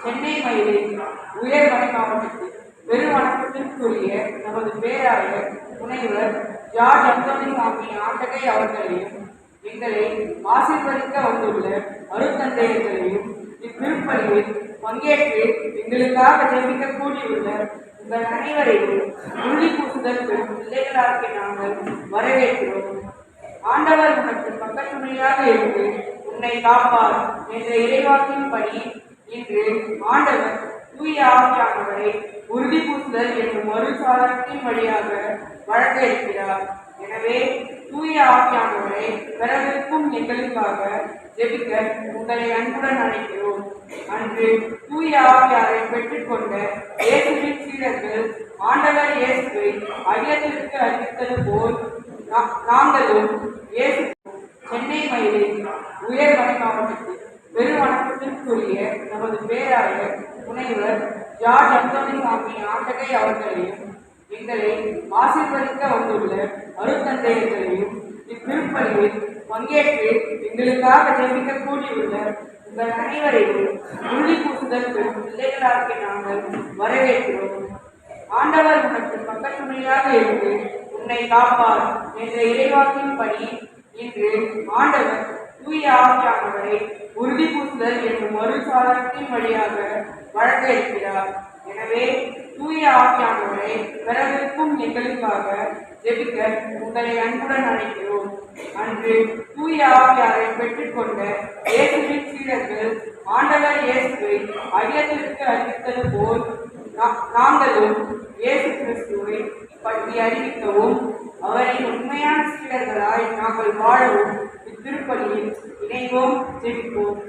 சென்னை மயிலை உயர்மறை மாவட்டத்தில் பெருவணக்கத்திற்குரிய நமது பேராயர் முனைவர் ஜார்ஜ் அந்தோணிசாமி ஆண்டகை அவர்களையும் எங்களை ஆசீர்வதிக்க வந்துள்ள அருட்தந்தையர்களையும் இத்திருப்பலியில் பங்கேற்று எங்களுக்காக ஜெபிக்க கூடியுள்ள உங்கள் அனைவரையும் உறுதி பூசுதல் பெறும் பிள்ளைகளாக நாங்கள் வரவேற்கிறோம். ஆண்டவர் உனக்கு பக்கத்துணையாக இருந்து உன்னை காப்பார் என்ற இறைவாக்கின் படி இன்று ஆண்டவர் தூய ஆவியானவரை உறுதி பூசுதல் என்னும் மறுசாதனத்தின் வழியாக வழங்க இருக்கிறார். எனவே தூய ஆவியானவரை பெறவிருக்கும் எங்களுக்காக ஜெபிக்க உங்களை அன்புடன் அழைக்கிறோம். அன்று தூய ஆவியாரை பெற்றுக்கொண்ட இயேசுவின் சீடர்கள் ஆண்டவர் இயேசுவை அகிலத்திற்கு அறிவித்தது போல் நாங்களும் இயேசு சென்னை மயிலை உயர்மறை மாவட்டத்தில் பெருவணக்கத்திற்குரிய நமது பேராயர் முனைவர் ஜார்ஜ் அந்தோணிசாமி ஆண்டகை அவர்களையும் எங்களை ஆசீர்வதிக்க வந்துள்ள அருட்தந்தையர்களையும் இத்திருப்பலியில் பங்கேற்று எங்களுக்காக ஜெபிக்க கூடியுள்ள உங்கள் அனைவரையும் உறுதி பூசுதல் பெறும் பிள்ளைகளாக நாங்கள் வரவேற்கிறோம். ஆண்டவர் உனக்கு பக்கத்துணையாக இருந்து உன்னை காப்பார் என்ற இறைவாக்கின் படி இன்று ஆண்டவர் தூய ஆவியானவரை உறுதி பூசுதல் என்னும் மறுசாதனத்தின் வழியாக வழங்க இருக்கிறார். எனவே தூய ஆவியானவரை பெறவிருக்கும் எங்களுக்காக ஜெபிக்க உங்களை அன்புடன் அழைக்கிறோம். அன்று தூய ஆவியாரை பெற்றுக்கொண்ட இயேசுவின் சீடர்கள் ஆண்டவர் இயேசுவை அகிலத்திற்கு அறிவித்தது போல் நாங்களும் இயேசு கிறிஸ்துவை பற்றி அறிவிக்கவும் அவரின் உண்மையான சீடர்களாய் நாங்கள் வாழவும் இத்திருப்பலியில் இணைவோம், ஜெபிப்போம்.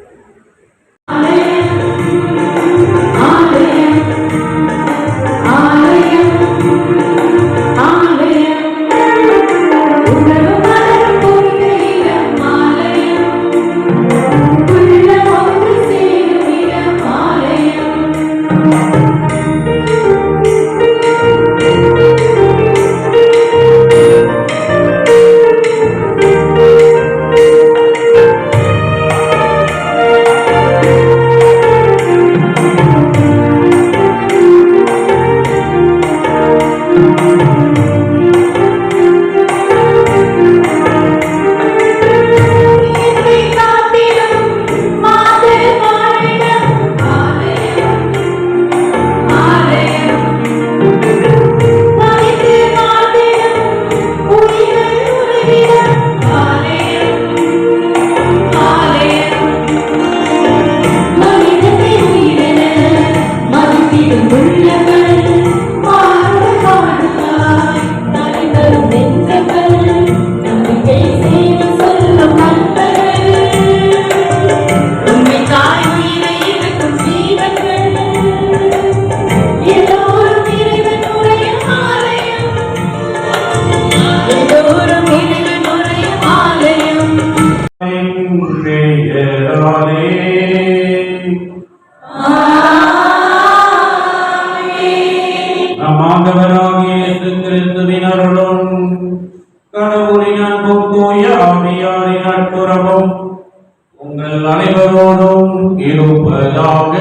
உங்கள் அனைவரோடும் இருப்பதாக.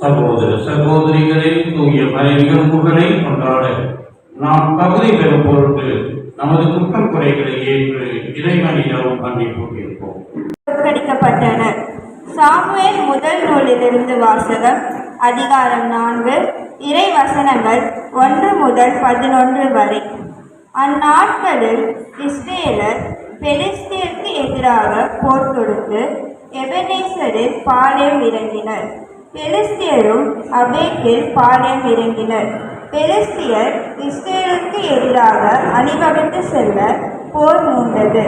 சகோதர சகோதரிகளின் தூய மறைநிகழ்வுகளை கொண்டாட நாம் தகுதி பெறும் பொருட்டு நமது குற்றம் குறைகளை ஏற்று இறைவனிடம் மன்னிப்பு கேட்போம். புறக்கணிக்கப்பட்டனர். சாமுவேல் முதல் நூலிலிருந்து வாசகம். அதிகாரம் 4, இறை வசனங்கள் 1 முதல் 11 வரை. அந்நாட்களில் இஸ்ரேலர் பெலிஸ்தியருக்கு எதிராக போர் தொடுத்து எபெனேசரில் பாளையம் இறங்கினர். பெலிஸ்தியரும் அபேக்கில் பாளையம் இறங்கினர். பெலிஸ்தியர் இஸ்ரேலுக்கு எதிராக அணிவகுத்து செல்ல போர் மூண்டது.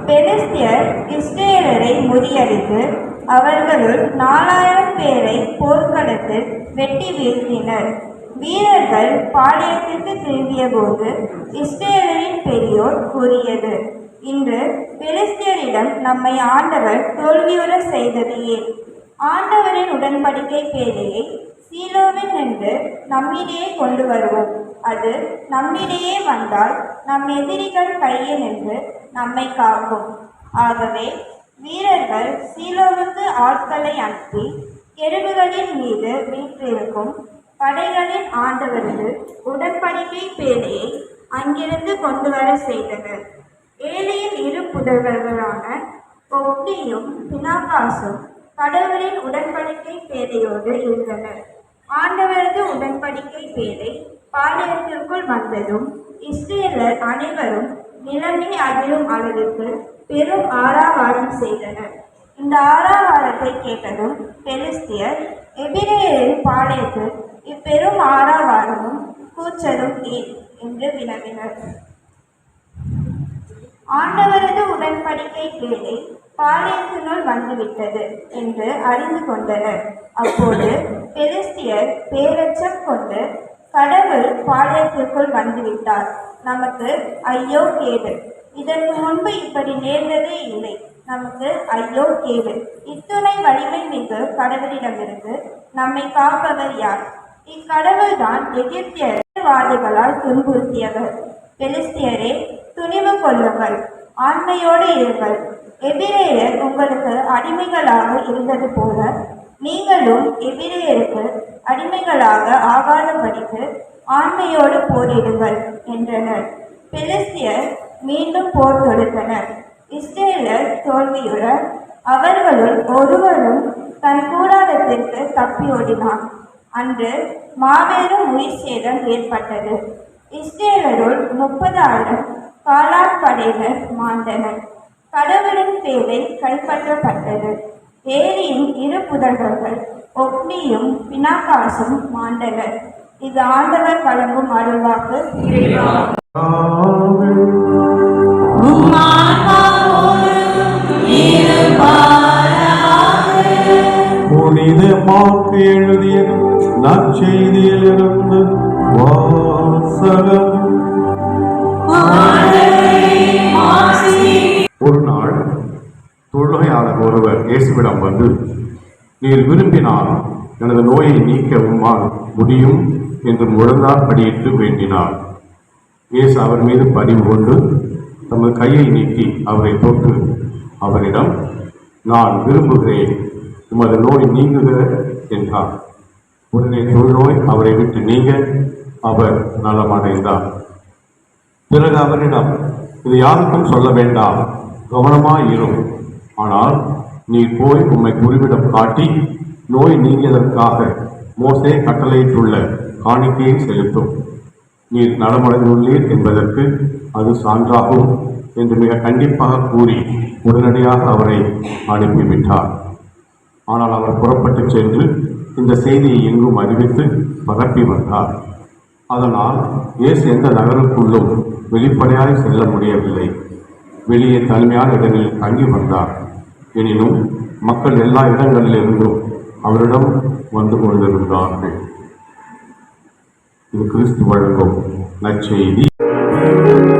பெலிஸ்தியர் இஸ்ரேலரை முறியடித்து அவர்களுள் 4000 பேரை போர்க்களத்தில் வெட்டி வீழ்த்தினர். வீரர்கள் பாளையத்திற்கு திரும்பிய போது இஸ்ரேலரின் பெரியோர் கூறியது, இன்று பெலிஸ்தியரிடம் நம்மை ஆண்டவர் தோல்வியுற செய்தது ஏன்? ஆண்டவரின் உடன்படிக்கை பேழையை சீலோவில் நின்று நம்மிடையே கொண்டு வருவோம். அது நம்மிடையே வந்தால் நம் எதிரிகள் கையில் நின்று நம்மை காக்கும். ஆகவே வீரர்கள் சீலோவுக்கு ஆட்களை அனுப்பி கெருபுகளின் மீது வீற்றிருக்கும் படைகளின் ஆண்டவரது உடன்படிக்கை பேழையை அங்கிருந்து கொண்டு வர செய்தனர். ஏலியின் இரு புதல்வர்களான ஒப்னியும் பினாகாசும் கடவுளின் உடன்படிக்கை பேழையோடு இருந்தனர். ஆண்டவரது உடன்படிக்கை பேழை பாளையத்திற்குள் வந்ததும் இஸ்ரேலர் அனைவரும் நிலைமை அதிரும் அளவிற்கு பெரும் ஆரவாரம் செய்தனர். இந்த ஆரவாரத்தை கேட்டதும் பெலிஸ்தியர், எபிரேயரின் பாளையத்தில் இப்பெரும் ஆரவாரமும் கூச்சலும் ஏன் என்று வினவினர். ஆண்டவரது உடன்படிக்கை பேழை பாளையத்தினுள் வந்துவிட்டது என்று அறிந்து கொண்டனர். அப்போது பெலிஸ்தியர் பேரச்சம் கொண்டு, கடவுள் பாளையத்திற்குள் வந்துவிட்டார், நமக்கு ஐயோ கேடு, இதற்கு முன்பு இப்படி நேர்ந்ததே இல்லை, நமக்கு ஐயோ கேடு, இத்துணை வலிமை மிகு கடவுளிடமிருந்து நம்மை காப்பவர் யார்? இக்கடவுள்தான் எகிப்தியர்வாதிகளால் துன்புறுத்தியவர். பெலிஸ்தியரே, துணிவு கொள்ளுங்கள், ஆண்மையோடு இருங்கள். எபிரேயர் உங்களுக்கு அடிமைகளாக இருந்தது போல நீங்களும் எபிரேயருக்கு அடிமைகளாக ஆகாதபடிக்கு ஆண்மையோடு போரிடுங்கள் என்றனர். பெலிஸ்தியர் மீண்டும் போர் தொடுத்தனர். இஸ்ரேலர் தோல்வியுற அவர்களுள் ஒருவரும் தன் கூடாரத்திற்கு தப்பியோடினான். அன்று மாபெரும் உயிர் சேதம் ஏற்பட்டது. இஸ்ரேலருள் 30,000 காலாட்படையினர் மாண்டனர். கடவுளின் பேழை கைப்பற்றப்பட்டது. ஏலியின் இரு புதல்வர்கள் ஒப்னியும் பினாகாசும் மாண்டனர். இது ஆண்டவர் வழங்கும் அருள்வாக்கு. புனிதமாக்கு எழுதிய நற்செய்தியிலிருந்து வாசகம். ஒரு நாள் தொழுகையாளர் ஒருவர் இயேசுவிடம் வந்து, நீர் விரும்பினால் எனது நோயை நீக்க உம்மால் முடியும் என்று முழந்தார் படியிட்டு வேண்டினார். இயேசு அவர் மீது பரிவு கொண்டு தமது கையை நீட்டி அவரை தொட்டு அவரிடம், நான் விரும்புகிறேன், உமது நோய் நீங்குக என்றார். உடனே தொழுநோய் அவரை விட்டு நீங்க அவர் நலமடைந்தார். பிறகு அவரிடம், இது யாருக்கும் சொல்ல வேண்டாம், கவனமாயிரும், ஆனால் நீ போய் உம்மை குருவிடம் காட்டி நோய் நீங்கியதற்காக மோசே கட்டளையிட்டுள்ள காணிக்கையை செலுத்தும், நீர் நலமடைந்துள்ளீர் என்பதற்கு அது சான்றாகும் என்று மிக கண்டிப்பாக கூறி உடனடியாக அவரை அனுப்பிவிட்டார். ஆனால் அவர் புறப்பட்டு சென்று இந்த செய்தியை எங்கும் அறிவித்து பரப்பி வந்தார். அதனால் இயேசு எந்த நகருக்குள்ளும் வெளிப்படையாக செல்ல முடியவில்லை. வெளியே தனிமையான இடங்களில் தங்கி வந்தார். எனினும் மக்கள் எல்லா இடங்களிலிருந்தும் அவரிடம் வந்து கொண்டிருந்தார்கள். இது கிறிஸ்து வழங்கும் நற்செய்தி. Amen.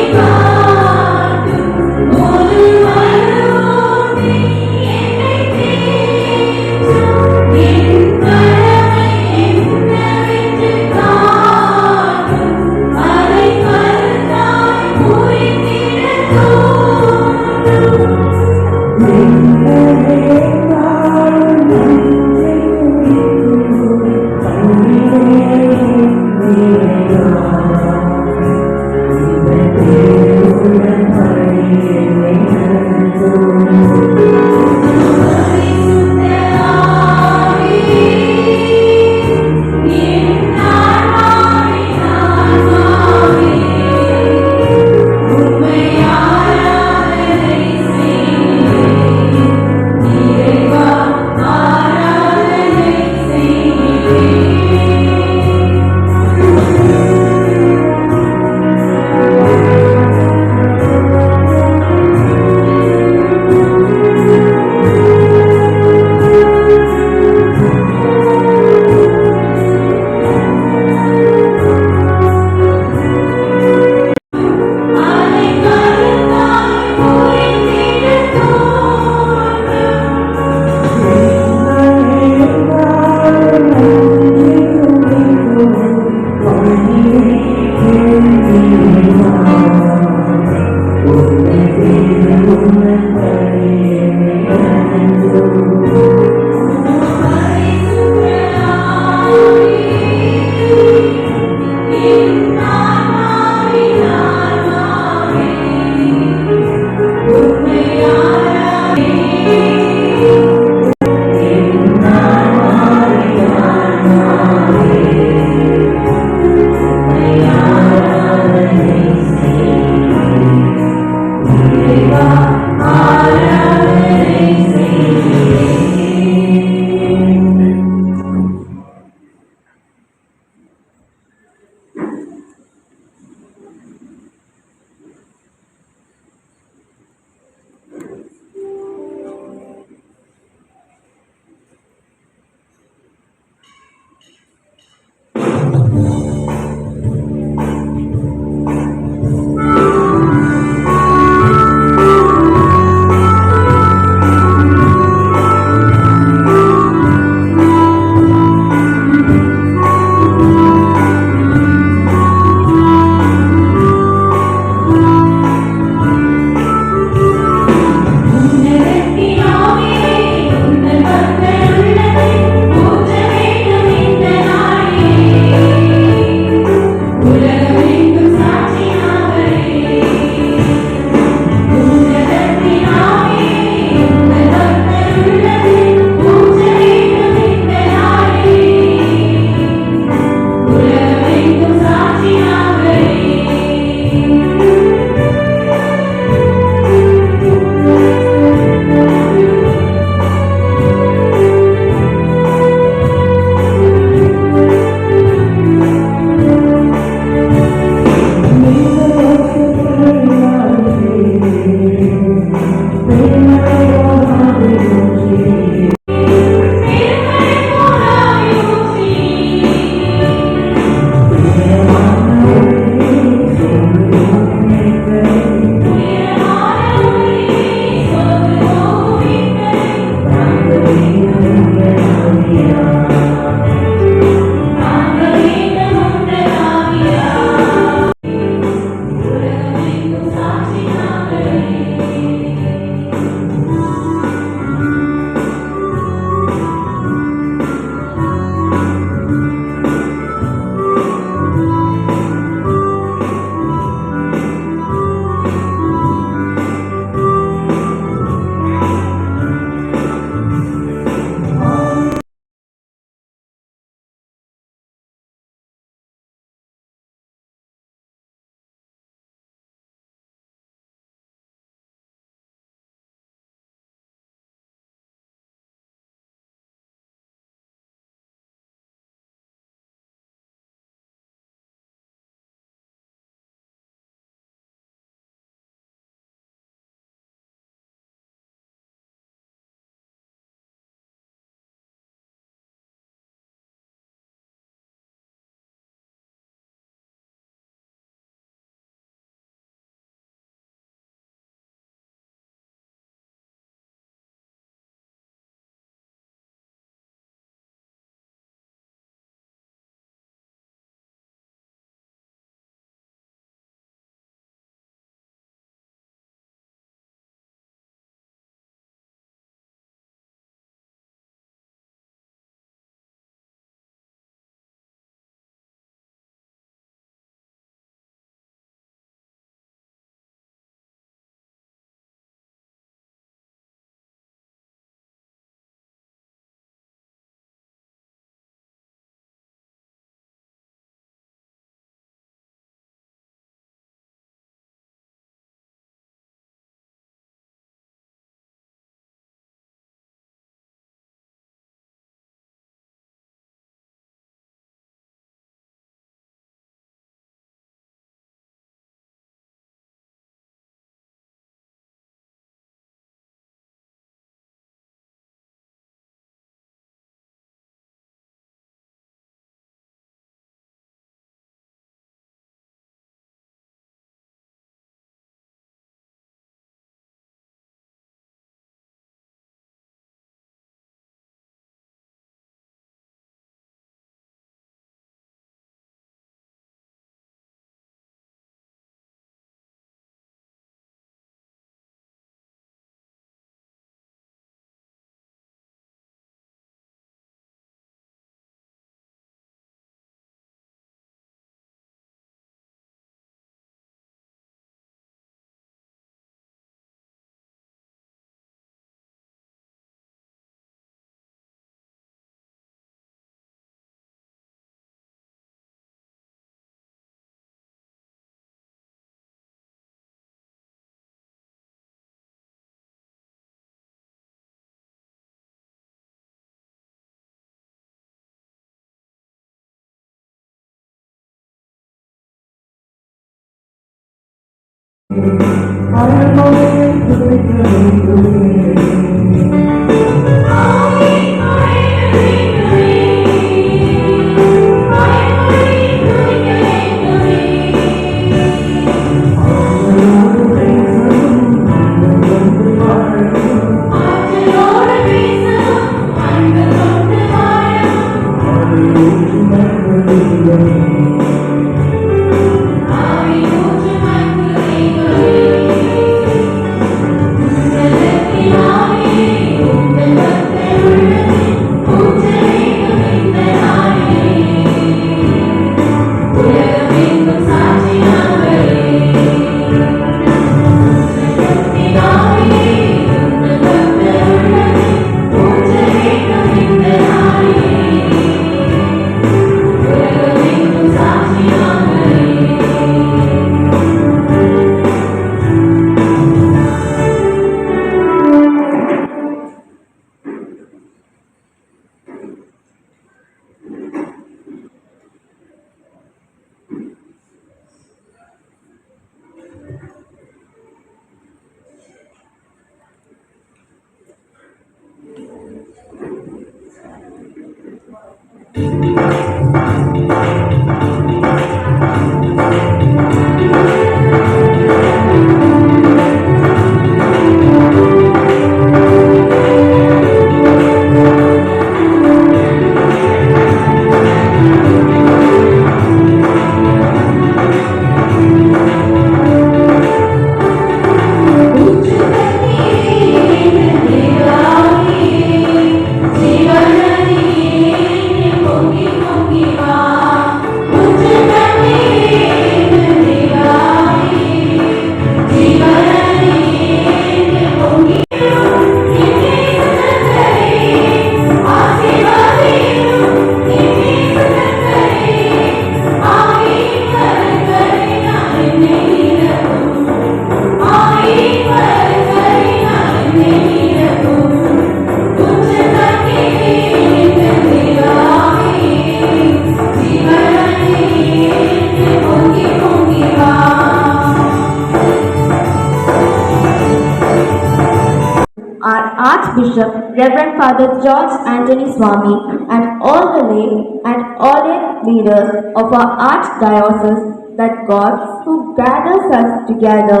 Our Archbishop, Reverend Father George Anthony Swami, and all the lay and ordained leaders of our Archdiocese, that God, who gathers us together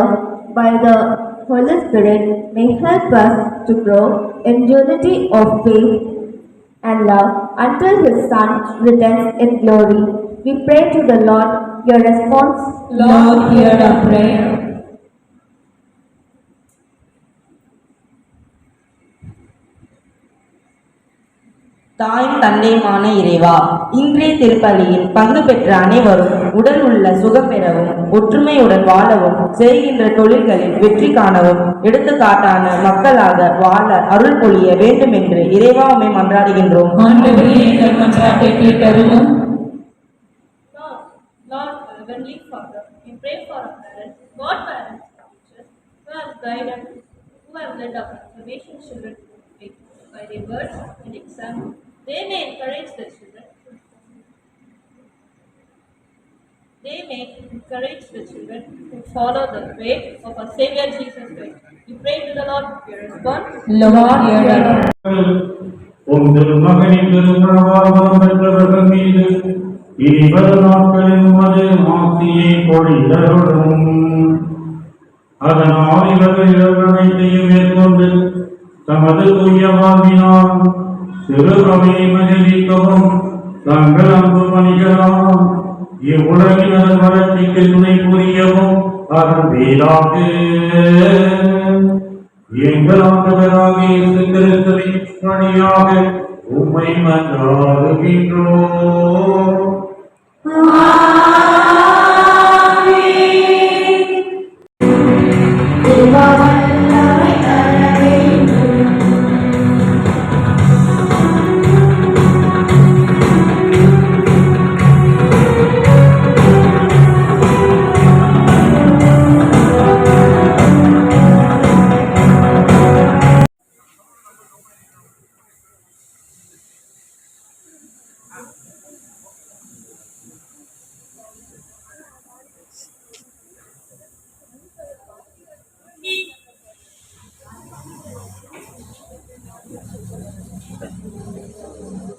by the Holy Spirit, may help us to grow in unity of faith and love until His Son returns in glory. We pray to the Lord. Your response? Lord, hear our prayer. தாயும் தந்தையுமான இறைவா, இன்றைய திருப்பலியில் பங்கு பெற்ற அனைவரும் உடல் உள்ள சுகம் பெறவும் ஒற்றுமையுடன் வாழவும் செய்கின்ற தொழில்களில் வெற்றி காணவும் எடுத்துக்காட்டான மக்களாக வாழ அருள் பொழிய வேண்டும் என்று இறைவாமை மன்றாடுகின்றோம். Heavenly Father, we pray for our parents, godparents, teachers, who have guided, who have led our confirmation children by their words and example. They may encourage their children. They may encourage the children to follow the way of our Savior Jesus Christ. We pray to the Lord. Your response? Lord, hear our உன் திருமகனின் திருமணவாழ்வம் பெற்றவர்கள் மீது இனிவரும் நாட்களில் உமது ஆசியை பொழிந்தருளும். அதனால் இவர்கள் இழப்பனைத்தையும் மேற்கொண்டு தமது தூய வாழ்வினால் சிறுகவையை மகிழ்விக்கவும் தங்கள் அன்பு பணிகளால் இவ்வுலகினர் வளர்ச்சிக்கு துணை புரியவும் அருள்வீராக. எங்கள் ஆண்டவராகிய இயேசு கிறிஸ்துவின் வழியாக உம்மை மன்றாடுகின்றோம். Jesus.